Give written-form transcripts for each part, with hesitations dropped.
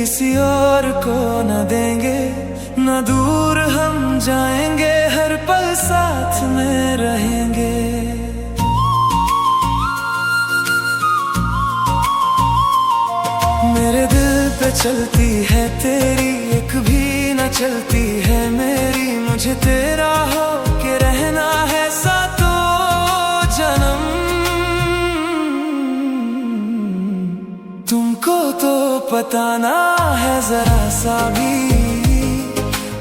किसी और को न देंगे, न दूर हम जाएंगे, हर पल साथ में रहेंगे। मेरे दिल पे चलती है तेरी, एक भी न चलती है मेरी। मुझे तेरा हो के रहना है सातों जन्म। तुमको तो पता ना है जरा सा भी,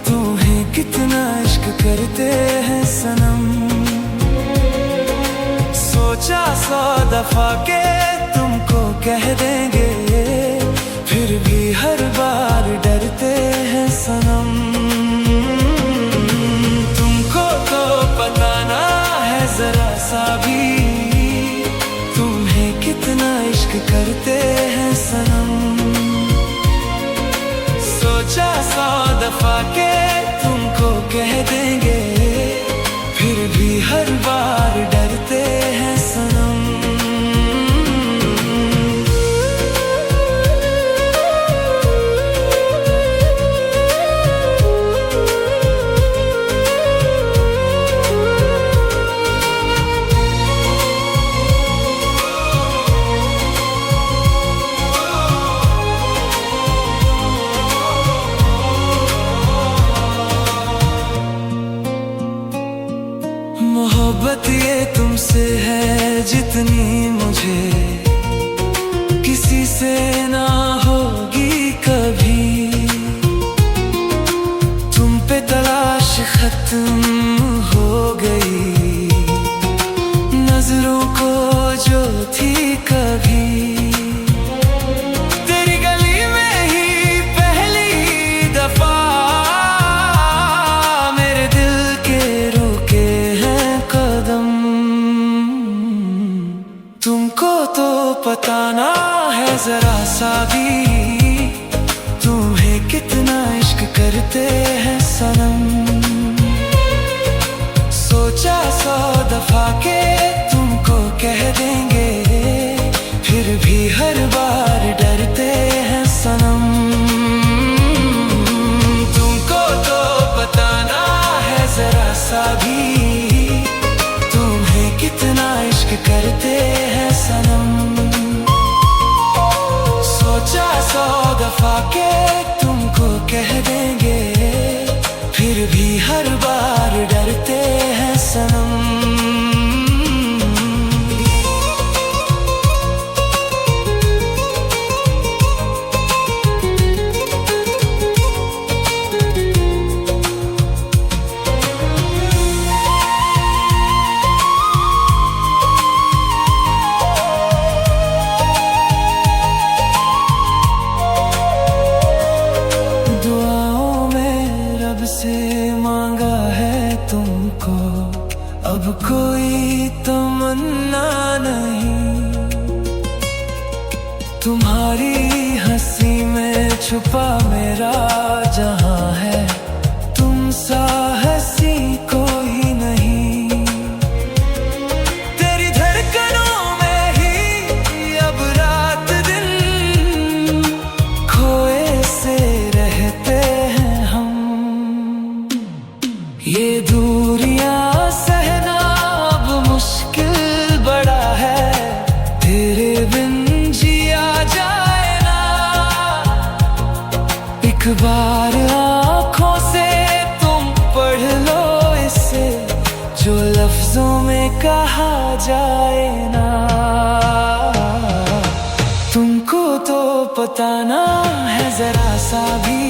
तुम्हें कितना इश्क करते हैं सनम। सोचा 100 दफा के तुमको कह देंगे, फिर भी हर बार डरते हैं सनम। तुमको तो पता ना है जरा सा भी, तुम्हें कितना इश्क करते हैं सनम। सोचा 100 दफा के तुमको कह देंगे, फिर भी हर बार डरते हैं सनम। मोहब्बत ये तुमसे है जितनी मुझे किसी से ना होगी कभी। तुम पे तलाश खत्म हो गई, नजरों को जो थी कभी। तेरी गली में ही पहली दफा मेरे दिल के रुके हैं कदम। तुमको तो पता ना है जरा सा भी, तुम्हें कितना इश्क करते हैं सनम। सोचा 100 दफा के तुमको कह देंगे, फिर भी हर बार डरते हैं सनम। तुमको तो पता ना है जरा सा भी, तुम्हें कितना इश्क करते हैं सनम। सोचा 100 दफा के तुमको कह देंगे, फिर भी हर बार डरते हैं सनम। से मांगा है तुमको, अब कोई तमन्ना नहीं। तुम्हारी हंसी में छुपा मेरा जहां है, तुम सा हंसी कोई नहीं। तेरी धड़कनों में ही अब रात दिन खोए से रहते हैं हम। ये दूरियां सहना अब मुश्किल बड़ा है, तेरे बिन जिया जाए ना। एक बार आँखों से तुम पढ़ लो इसे, जो लफ्जों में कहा जाए ना। तुमको तो पता ना है जरा सा भी,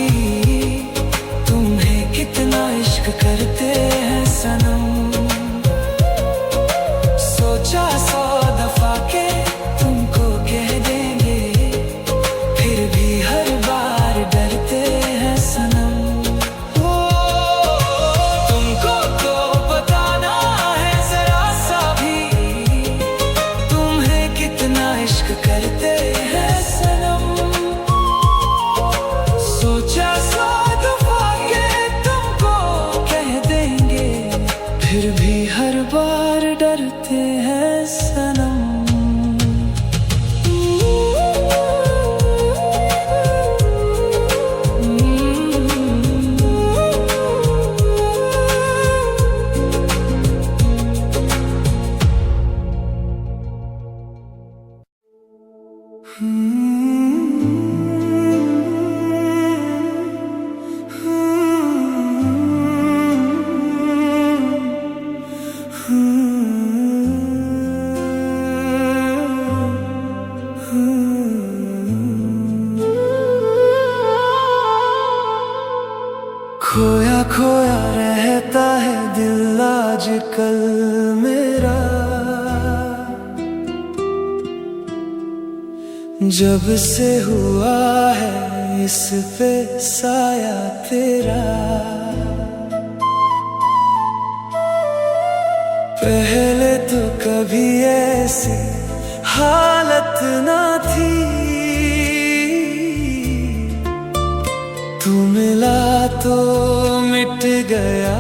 तुम्हें कितना इश्क करते हैं सनम। सोचा 100 दफा के तुमको कह देंगे, फिर भी हर बार डरते हैं सनम। ओ, तुमको तो पता ना है जरा सा भी, तुम्हें कितना इश्क करते हैं सनम। सोचा खोया खोया रहता है दिल आजकल मेरा, जब से हुआ है इस पे साया तेरा। पहले तो कभी ऐसी हालत ना थी, तू मिला तो मिट गया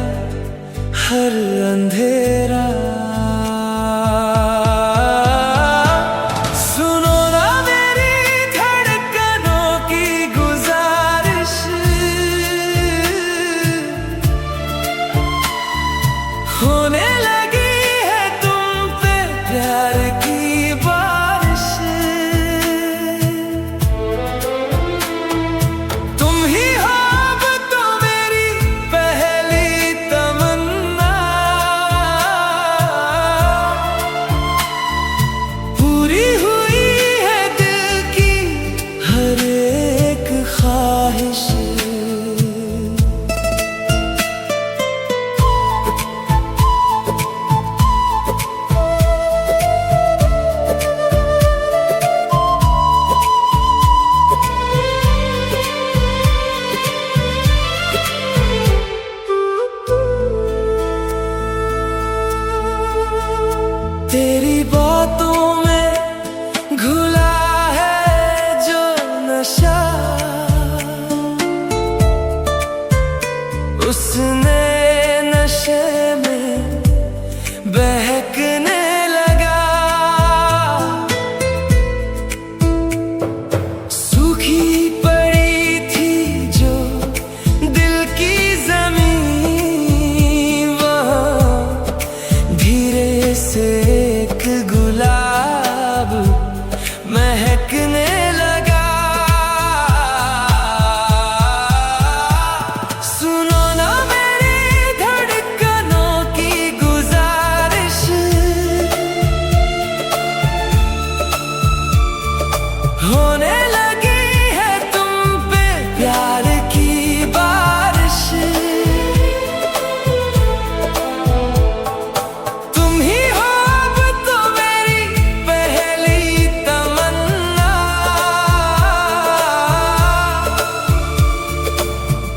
हर अंधेरा। सुनो ना मेरी धड़कनों की गुजारिश, होने लगी है तुम पे प्यार की बारिश। तुम ही हो अब तो मेरी पहली तमन्ना, पूरी हुई है दिल की हर एक ख्वाहिश। तेरी बातों में घुला है जो नशा, उसने नशे में बहकने लगा। सूखी पड़ी थी जो दिल की जमीन, वहाँ धीरे से गुलाब महकने लगा। सुनो ना मेरी धड़कनों की गुजारिश, होने लगी है तुम पे प्यार की बारिश। तुम ही हो अब तो मेरी पहली तमन्ना,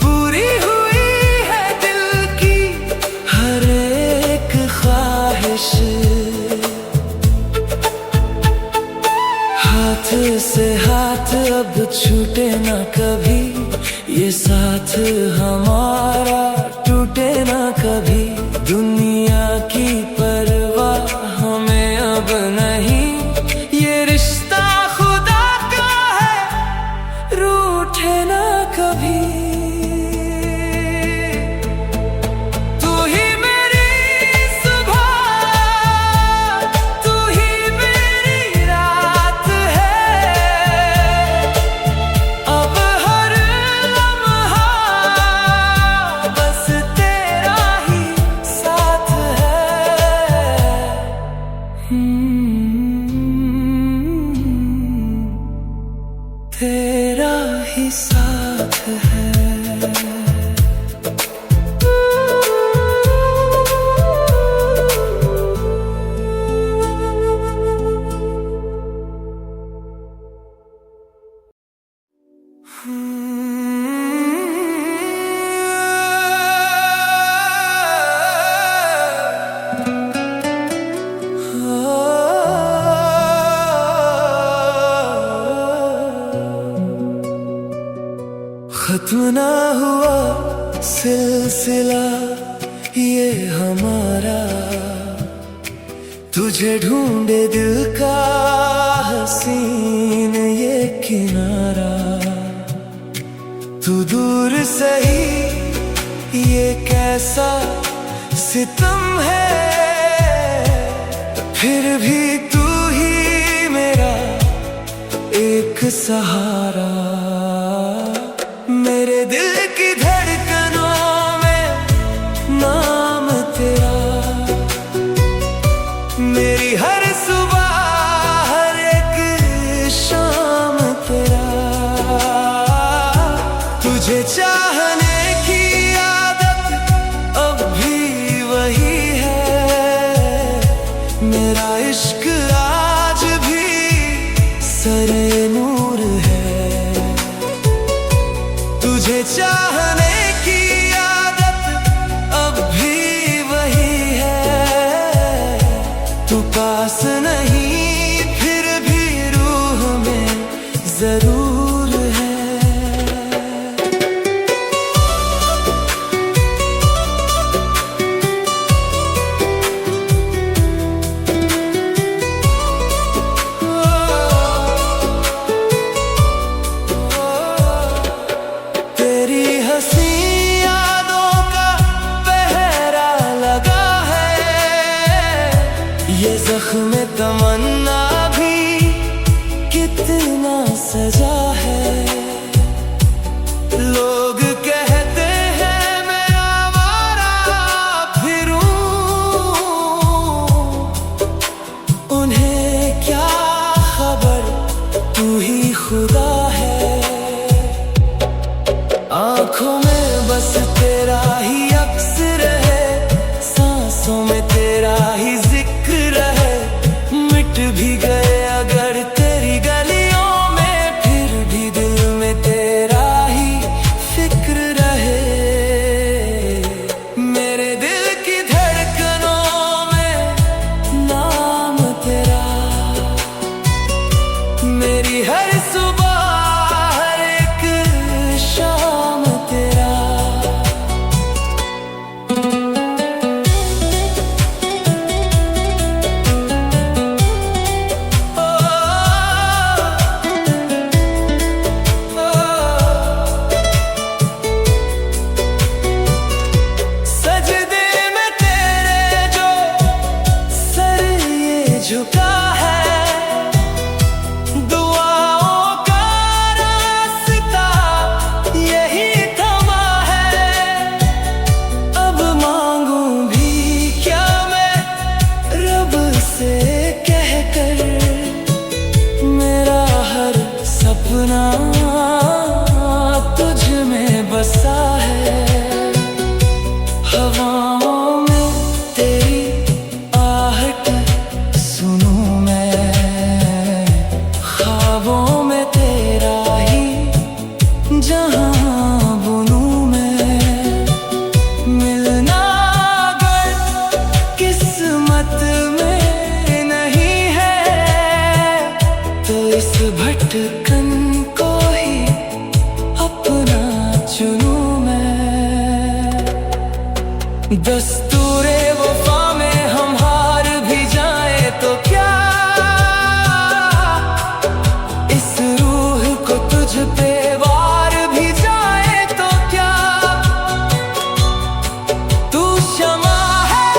पूरी हुई है दिल की हर एक ख्वाहिश। हाथ से हाथ अब छूटे ना कभी, ये साथ हमारा टूटे ना कभी। दुनिया की परवाह हमें अब नहीं, ये रिश्ता खुदा का है रूठे ना कभी। तू ही मेरी सुबह, तू ही मेरी रात है, अब हर लम्हा बस तेरा ही साथ है। तेरा ही साथ है। खत्म ना हुआ सिलसिला ये हमारा, तुझे ढूंढे दिल का हसीन ये किनारा। तू दूर सही ये कैसा सितम है, फिर भी तू ही मेरा एक सहारा। मेरे दिल की धड़कनों में नाम तेरा, मेरी हर सुबह हर एक शाम तेरा। तुझे चाहने की भागने की आदत अब भी वही है। तू पास नहीं फिर भी रूह में जरूर है। ये ज़ख्म तमन्ना भी कितना सजा है। लोग कहते हैं मैं आवारा फिरूं, उन्हें क्या खबर तू ही खुदा है। आँखों में बस तेरा ही अक्स रहे, सांसों में तेरा ही भी गए अगर तेरी गलियों में, फिर भी दिल में तेरा ही फिक्र रहे। मेरे दिल की धड़कनों में नाम तेरा, मेरी हर सुबह हर एक शाम तेरा। झुका है दुआओं का रास्ता यही थमा है। अब मांगूं भी क्या मैं रब से कहकर, मेरा हर सपना तुझ में बसा है। हवाओं में तेरी आहट सुनूं मैं, ख्वाबों में तेरा ही जहां बुनूं मैं। मिलना अगर किस्मत में नहीं है, तो इस भटकन को ही अपना चुनूं मैं। दस्तूरे वफा में हम हार भी जाए तो क्या, इस रूह को तुझ पे वार भी जाए तो क्या। तू शमा है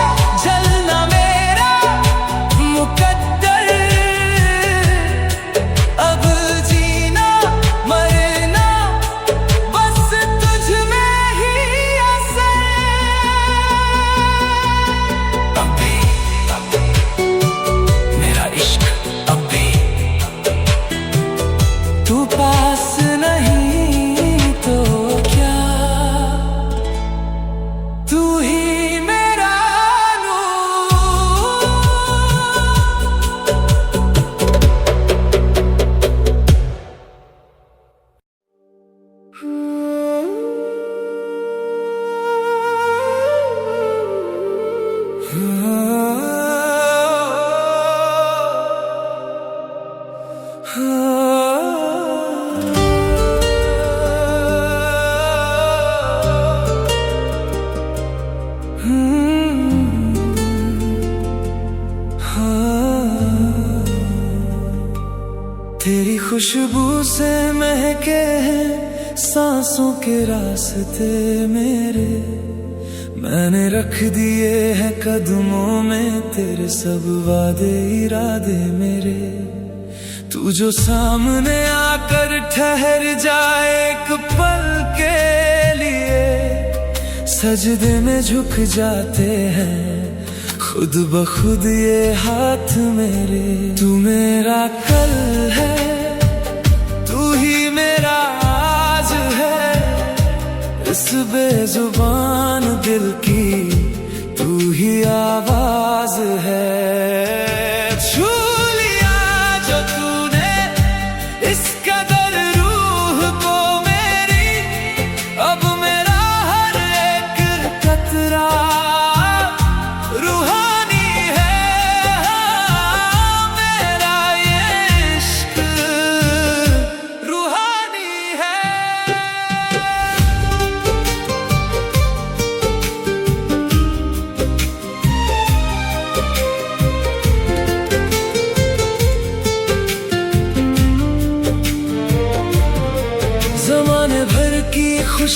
जलना मेरा मुकद्दर, अब जीना मरना बस तुझ में ही असर। मेरा इश्क अब भी तू पास नहीं तो क्या, तू ही मेरा तेरी खुशबू से महके हैं सांसों के रास्ते मेरे। मैंने रख दिए हैं कदमों में तेरे सब वादे इरादे मेरे। तू जो सामने आकर ठहर जाए एक पल के लिए, सजदे में झुक जाते हैं खुद ब खुद ये हाथ मेरे। तू मेरा कल है, तू ही मेरा आज है, इस बेजुबान दिल की तू ही आवाज है। छू लिया जो तूने इस कदर रूह को मेरी, अब मैं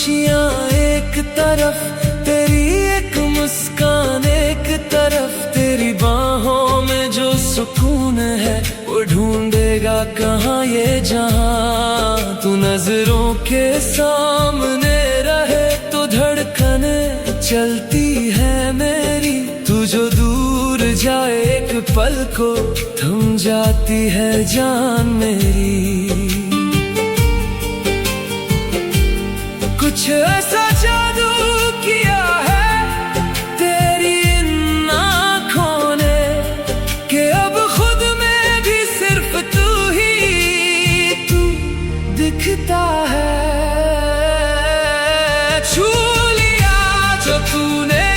खुशियाँ एक तरफ, तेरी एक मुस्कान एक तरफ, तेरी बाहों में जो सुकून है वो ढूंढेगा कहाँ ये जहां। तू नजरों के सामने रहे तो धड़कने चलती है मेरी, तू जो दूर जाए एक पल को थम जाती है जान मेरी। कुछ ऐसा जादू किया है तेरी इन आँखों ने कि अब खुद में भी सिर्फ तू दिखता है। छू लिया जो तूने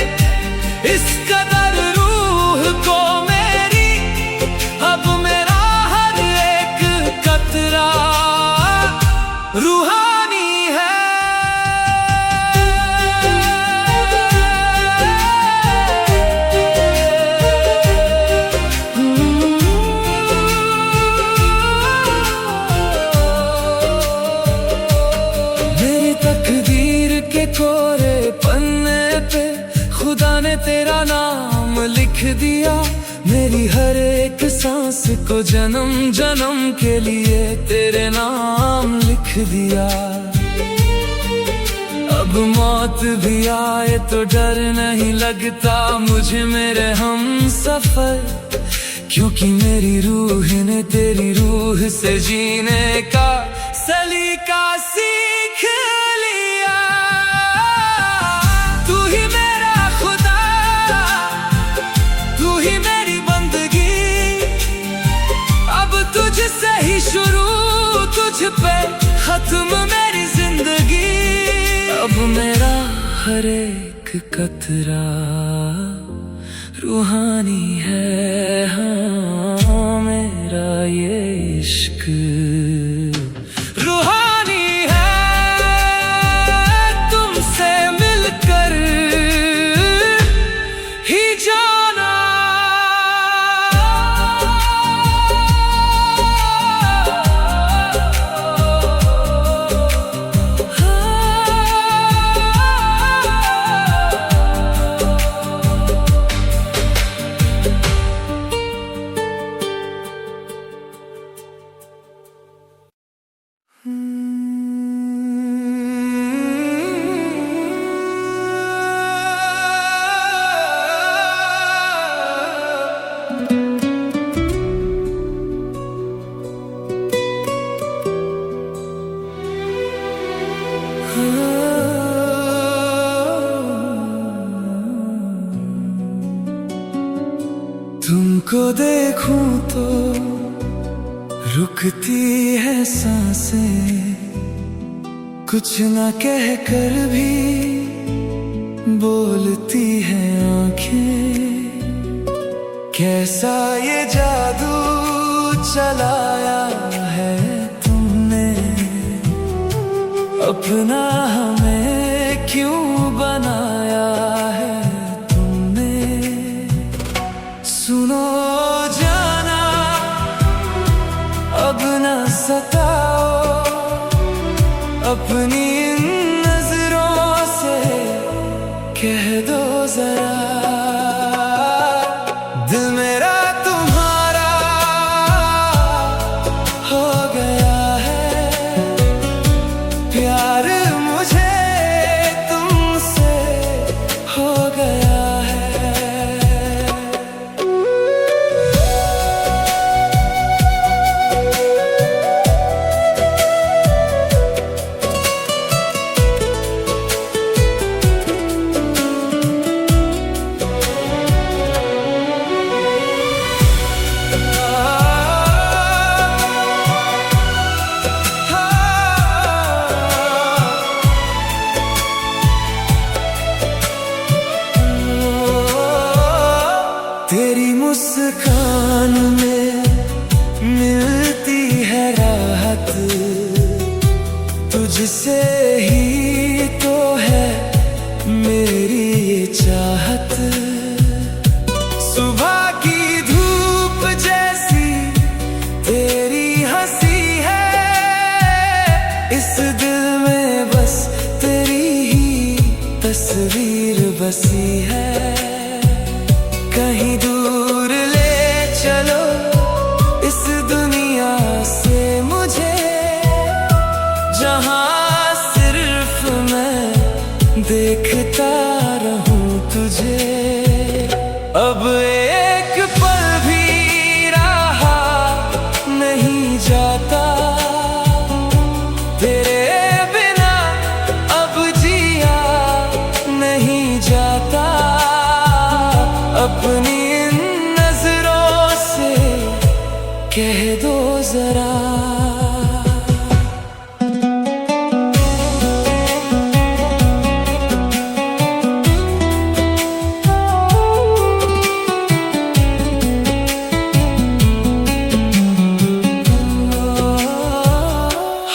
इस कदर रूह को मेरी, अब मेरा हर एक कतरा रूहानी है। तकदीर के कोरे पन्ने पे खुदा ने तेरा नाम लिख दिया, मेरी हर एक सांस को जन्म जन्म के लिए तेरे नाम लिख दिया। अब मौत भी आए तो डर नहीं लगता मुझे मेरे हम सफर, क्योंकि मेरी रूह ने तेरी रूह से जीने का सलीका सीख लिया। तू ही मेरा खुदा, तू ही मेरी बंदगी, अब तुझसे ही शुरू, तुझ पे खत्म मेरी जिंदगी। अब मेरा हर एक कतरा रूहानी है, हाँ मेरा ये इश्क रूहानी है। तुमसे मिलकर ही जाना तुमको देखूं तो रुकती है सांसें, कुछ न कह कर भी बोलती है आंखें। कैसा ये जादू चलाया है तुमने, अपना हमें क्यों बनाया है तुमने। सुनो जाना अब न सताओ, अपनी इन नजरों से कह दो जरा, दिल मेरा तुम्हारा हो गया है। प्यार मुझे तुमसे हो गया है। तेरी मुस्कान में मिलती है राहत, तुझसे ही तो है मेरी ये चाहत। सुबह की धूप जैसी तेरी हंसी है, इस दिल में बस तेरी तस्वीर बसी है, कहीं दूर ले चलो इस दुनिया से मुझे, जहां सिर्फ मैं देखता रहूं तुझे। अब एक पल भी रहा नहीं जाता तेरे बिना, अब जिया नहीं जाता। अपनी इन नजरों से कह दो जरा,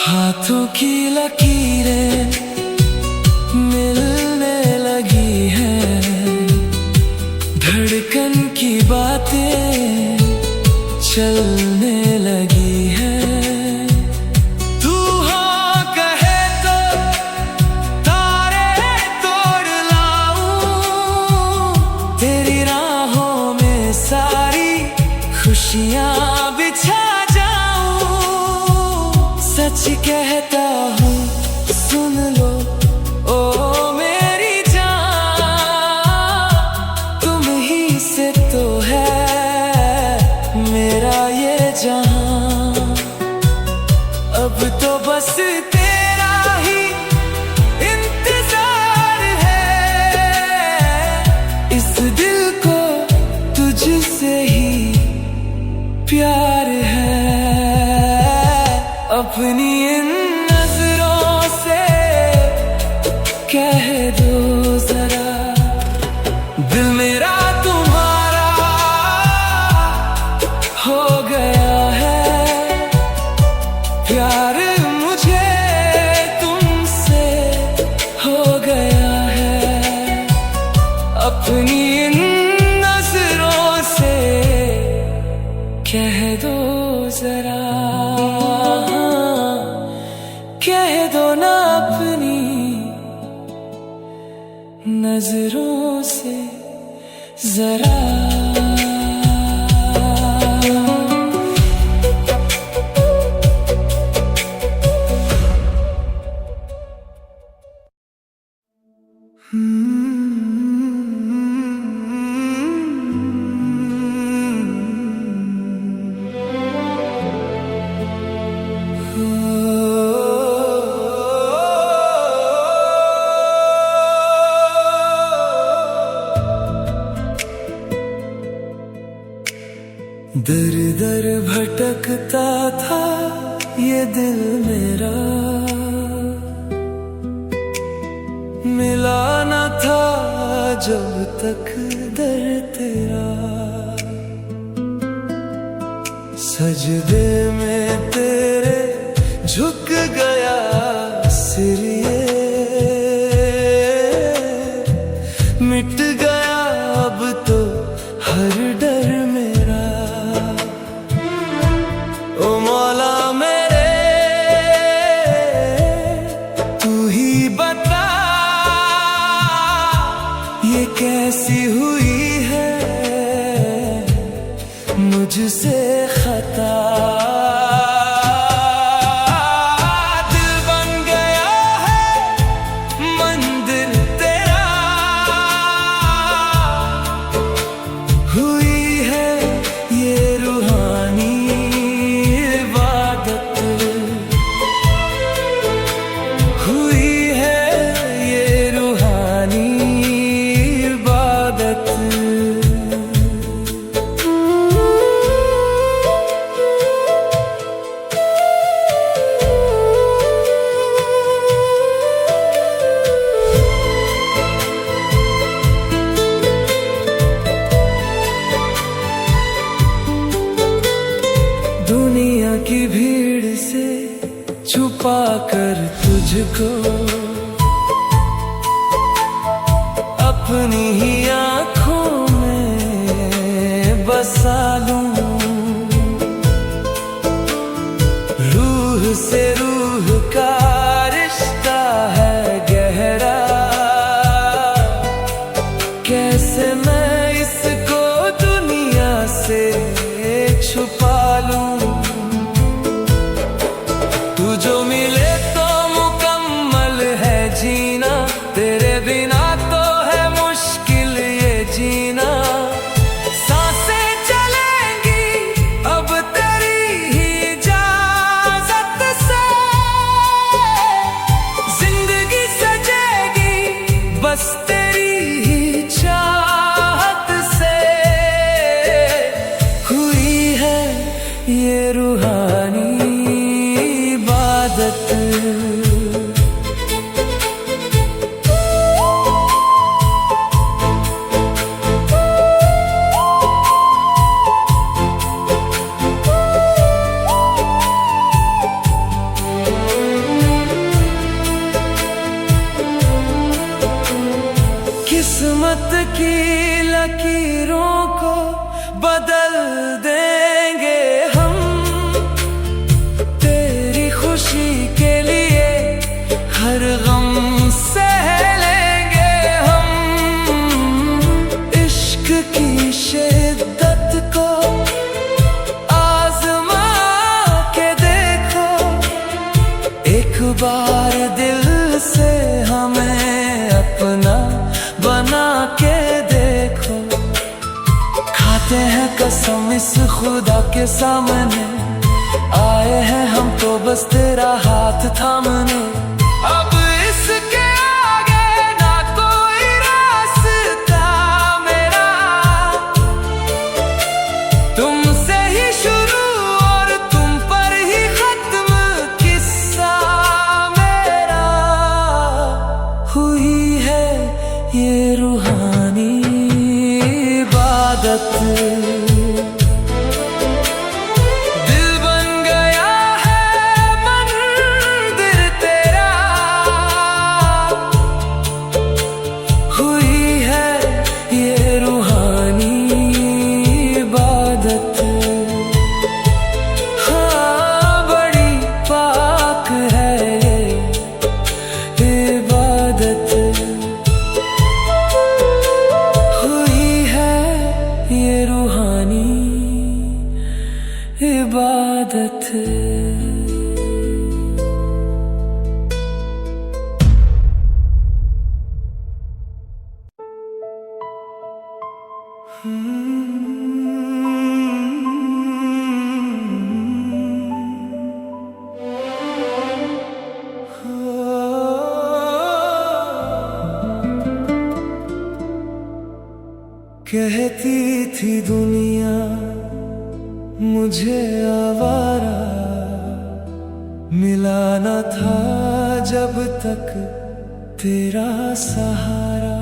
हाथों की लकीरें मिलने लगी हैं, धड़कन की बातें चलने लगी हैं। तू हाँ कहे तो तारे तोड़ लाऊं, तेरी राहों में सारी खुशियाँ बिछा जाऊं। सच कहता हूँ सुन लो ओ मेरी जान, तुम ही से तो है मेरा ये जहां। अब तो बस तेरा ही इंतजार है, इस दिल को तुझसे ही प्यार है। अपनी इन नजरों से कह दो जरा, दिल मेरा तुम्हारा हो गया है, प्यार मुझे तुमसे हो गया है। अपनी इन नजरों से कह दो जरा, कह दो ना अपनी नजरों से जरा। दर दर भटकता था ये दिल मेरा, मिला न था जब तक दर तेरा। सजदे में तेरे झुक गया सिर ये, मिट गया अब तो हर डर मेरा। ओ मौला मेरे तू ही बता, ये कैसी हुई है मुझसे खता। दिल बन गया है मंदिर तेरा, हुई है ये रूहानी इबादत, हुई है ये रूहानी इबादत। दुनिया की भीड़ से छुपा कर तुझको अपनी ही आँखों में बसा लूं। रूह से रूह का रिश्ता है गहरा, कैसे मैं इसको दुनिया से छुपा लूं। तू जो मिले तो मुकम्मल है जीना, तेरे बिना तो है मुश्किल ये जीना। सांसें चलेंगी अब तेरी ही इजाजत से, जिंदगी सजेगी बस तेरी ही चाहत से। हुई है ये रूहानी इबादत। किस्मत की लकीरों को बदल देंगे हम, तेरी खुशी के लिए हर गम सह लेंगे हम। इश्क की शिद्दत को आजमा के देखो, एक बार दिल से हमें अपना बना के देखो। खाते हैं कसम इस खुदा के सामने, आए हैं हम तो बस तेरा हाथ थामने। अब इसके आगे ना कोई रास्ता मेरा, तुमसे ही शुरू और तुम पर ही खत्म किस्सा मेरा। हुई है ये रूहानी इबादत। दिल बन गया है मंदिर तेरा, हुई है ये रूहानी इबादत। हाँ बड़ी पाक है ये इबादत। ये रूहानी इबादत। कहती थी दुनिया मुझे आवारा, मिला न था जब तक तेरा सहारा।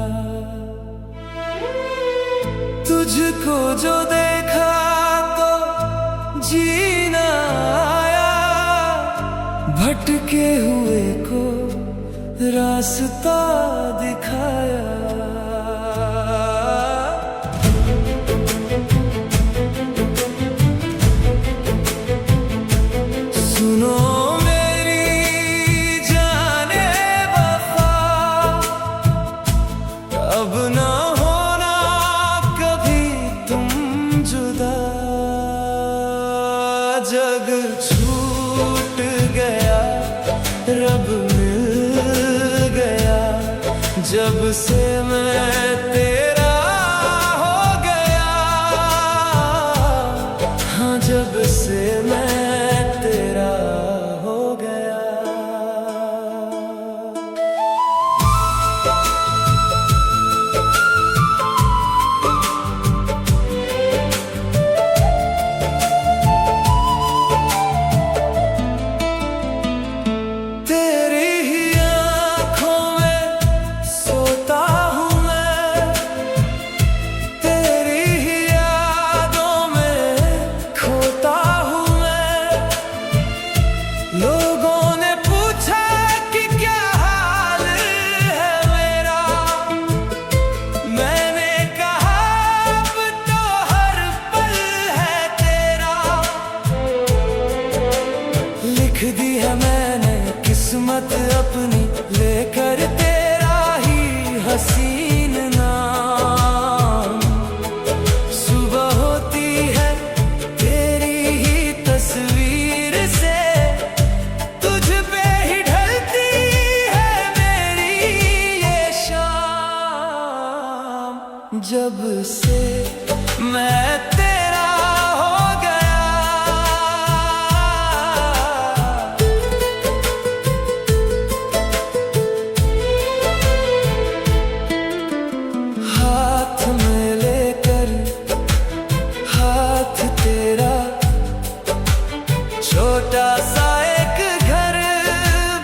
तुझको जो देखा तो जीना आया, भटके हुए को रास्ता दिखाया। जग छूट गया, रब मिल गया, जब से मैं तेरा हो गया। हाँ जब से मैं तेरा हो गया। तेरी ही आँखों में सोता हूँ मैं, जब से मैं तेरा हो गया, हाथ में लेकर हाथ तेरा, छोटा सा एक घर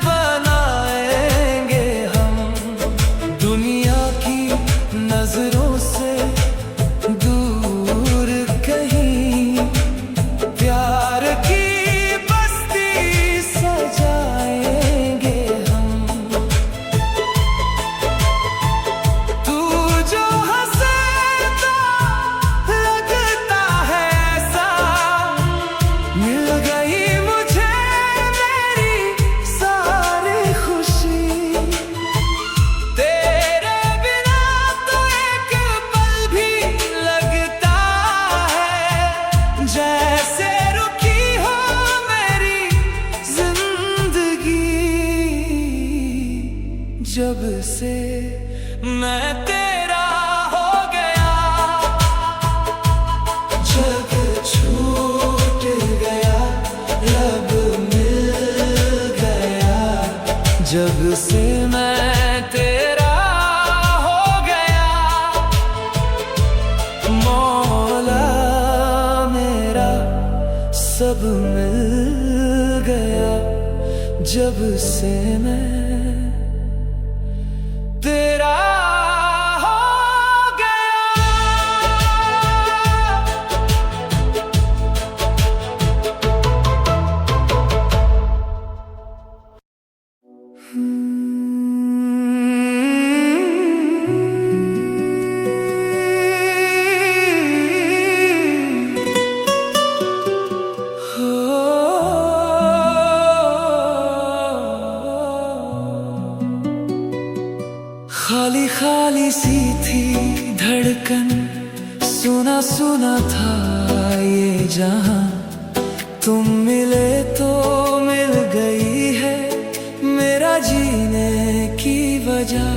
बनाएंगे हम, दुनिया की नजरों से दूर कहीं, प्यार की बस्ती सजाएंगे हम। तू जो हंसे तो लगता है ऐसा, मिल गई मुझे मेरी सारी खुशी, तेरे बिना तो एक पल भी लगता है जैसे रुकी हो मेरी जिंदगी। जब से मैं तेरा हो गया, जग छूट गया, लब मिल गया, जग से मैं तेरा हो गया, मौला मेरा सब मिल गया, जब से मैं तेरा हो गया। खाली खाली सी थी धड़कन, सुना सुना था ये जहां, तुम मिले तो मिल गई है मेरा जीने की वजह।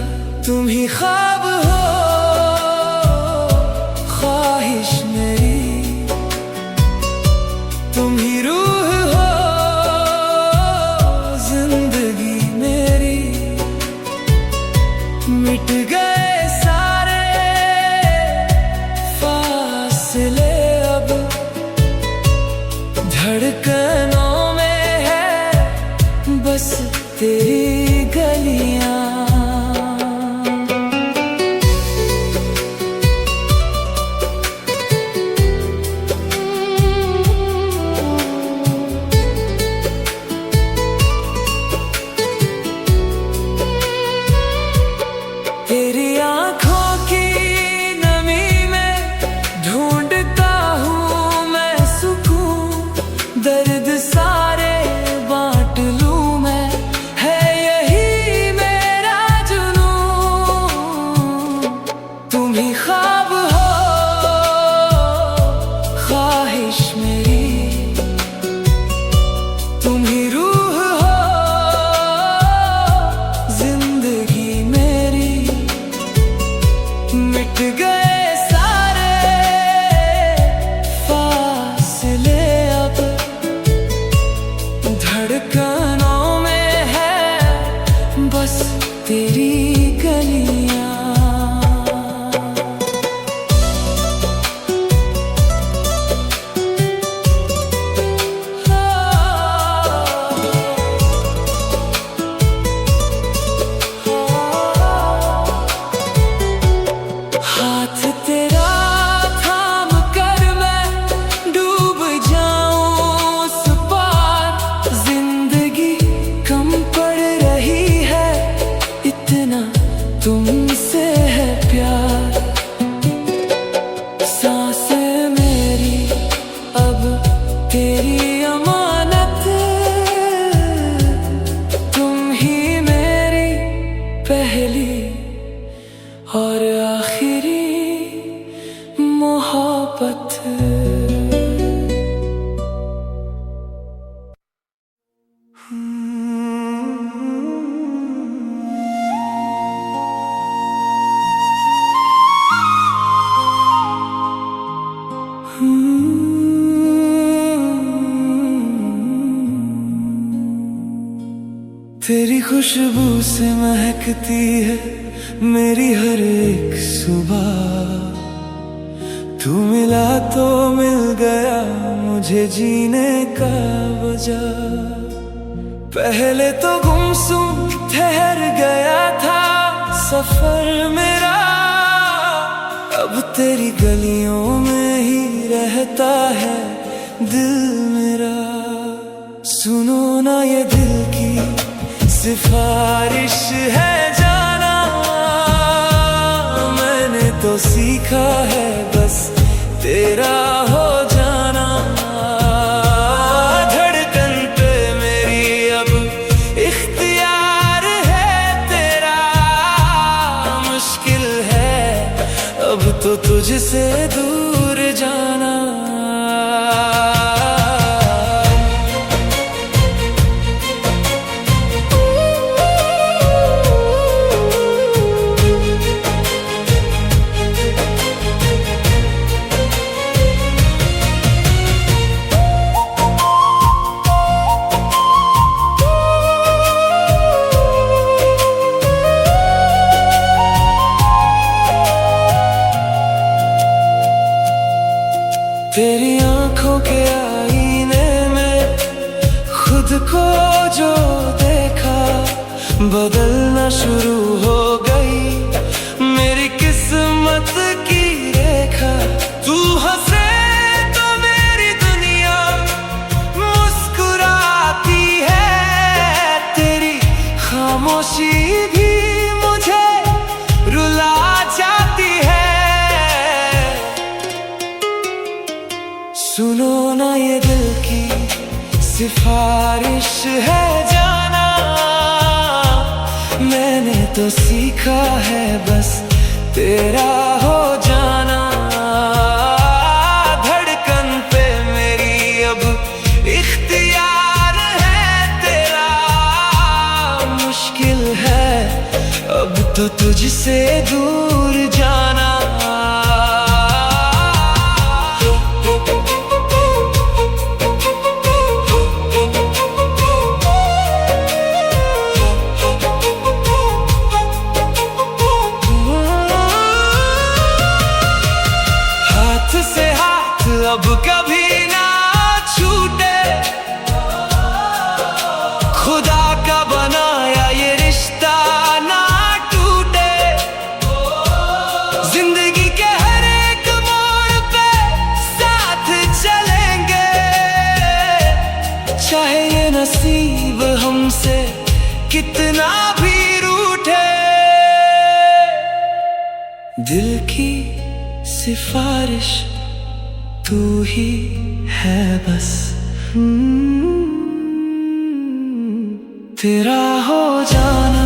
तुम ही ख्वाब हो ख्वाहिश मेरी, तुम ही रूह हो जिंदगी मेरी, मिट गए सारे फासले अब, धड़कनों में है बस तेरी गलियां। तेरी आँखों की नमी में ढूंढता हूँ मैं सुकून, दर्द सारे बांट लूँ मैं, है यही मेरा जुनून। तुम ही ख्वाब हो ख्वाहिश मेरी, तुम ही रूह हो जिंदगी मेरी, मिट गए सारे फासले अब, धड़कनों में है बस तेरी गलियां। हाथ तेरा थाम कर मैं डूब जाऊं उस पार, जिंदगी कम पड़ रही है इतना तुमसे है प्यार। सांसें मेरी अब तेरी अमानत, तुम ही मेरी पहली और आखिरी मोहब्बत। खुशबू से महकती है मेरी हर एक सुबह। तू मिला तो मिल गया मुझे जीने का वजह। पहले तो गुमसुम ठहर गया था सफर मेरा, अब तेरी गलियों में ही रहता है दिल मेरा। सुनो ना ये दिल की सिफारिश है जाना, मैंने तो सीखा है बस तेरा हो जाना। धड़कन पे मेरी अब इख्तियार है तेरा, मुश्किल है अब तो तुझसे दूर जाना। तेरी आंखों के आईने में खुद को जो देखा, बदलना शुरू हो गई मेरी किस्मत की रेखा। तू हंसे तो मेरी दुनिया मुस्कुराती है, तेरी खामोशी भी मुझे रुला जाती है। सुनो ना ये दिल की सिफारिश है जाना, मैंने तो सीखा है बस तेरा हो जाना। धड़कन पे मेरी अब इख्तियार है तेरा, मुश्किल है अब तो तुझसे दूर जाना। अब कभी ना छूटे, खुदा का बनाया ये रिश्ता ना टूटे। जिंदगी के हर एक मोड़ पे साथ चलेंगे, चाहे ये नसीब हमसे कितना भी रूठे। दिल की सिफारिश तू ही है बस, तेरा हो जाना।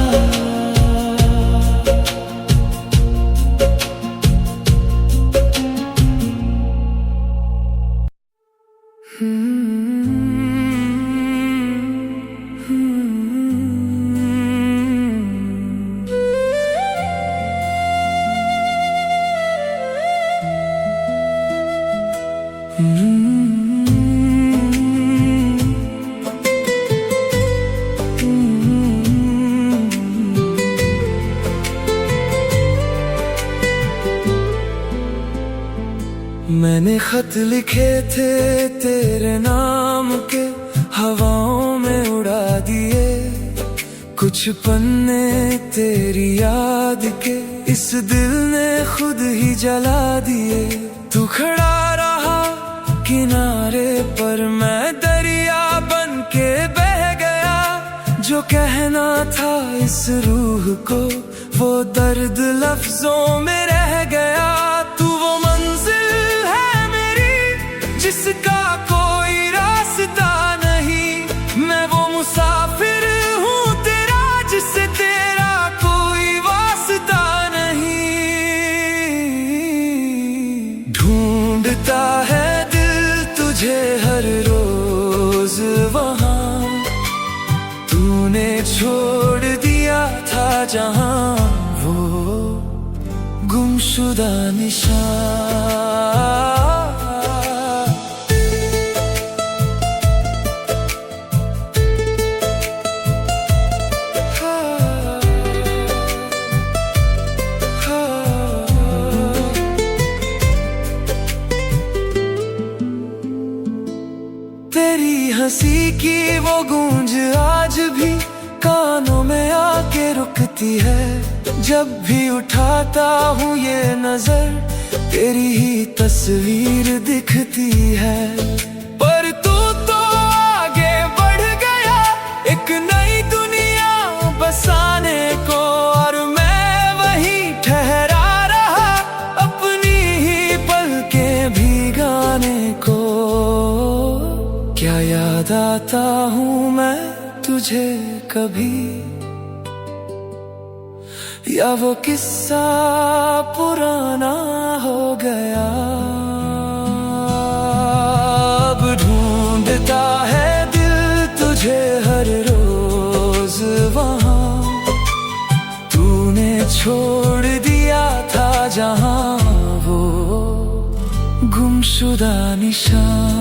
मैंने खत लिखे थे तेरे नाम के, हवाओं में उड़ा दिए। कुछ पन्ने तेरी याद के इस दिल ने खुद ही जला दिए। तू खड़ा रहा किनारे पर, मैं दरिया बन के बह गया। जो कहना था इस रूह को वो दर्द लफ्जों में रह गया। तू वो मंजिल है मेरी जिसका कोई रास्ता नहीं, मैं वो मुसाफिर हूँ तेरा जिससे तेरा कोई वास्ता नहीं। ढूंढता है दिल तुझे हर रोज वहाँ, तूने छोड़ दिया था जहाँ वो गुमशुदा निशान। हंसी की वो गूंज आज भी कानों में आके रुकती है। जब भी उठाता हूँ ये नजर तेरी ही तस्वीर दिखती है। पर तू तो आगे बढ़ गया एक नई दुनिया बसाने को, और मैं वहीं ठहरा रहा अपनी ही पलकें भिगाने को। क्या याद आता हूँ मैं तुझे कभी, या वो किस्सा पुराना हो गया। अब ढूंढता है दिल तुझे हर रोज वहाँ तूने छोड़ दिया था जहाँ, वो गुमशुदा निशान।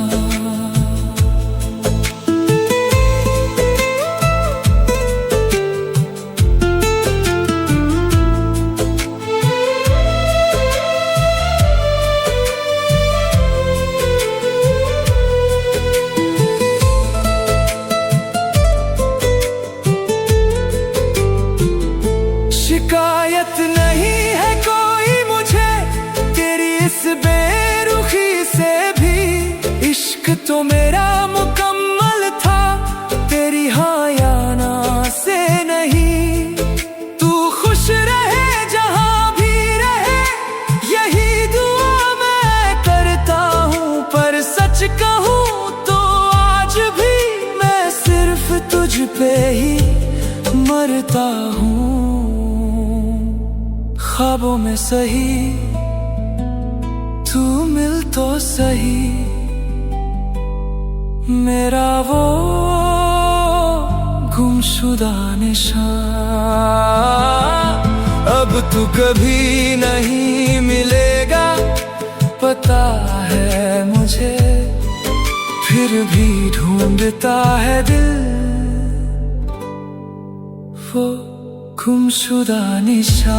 शिकायत नहीं है कोई मुझे तेरी इस बेरुखी से भी। इश्क तो मेरा मुकम्मल था तेरी हाँ या ना से नहीं। तू खुश रहे जहाँ भी रहे यही दुआ मैं करता हूँ। पर सच कहूँ तो आज भी मैं सिर्फ तुझ पे ही मरता हूँ। ख्वाबों में सही तू मिल तो सही, मेरा वो गुमशुदा निशान। अब तू कभी नहीं मिलेगा पता है मुझे, फिर भी ढूंढता है दिल वो गुमशुदा निशान।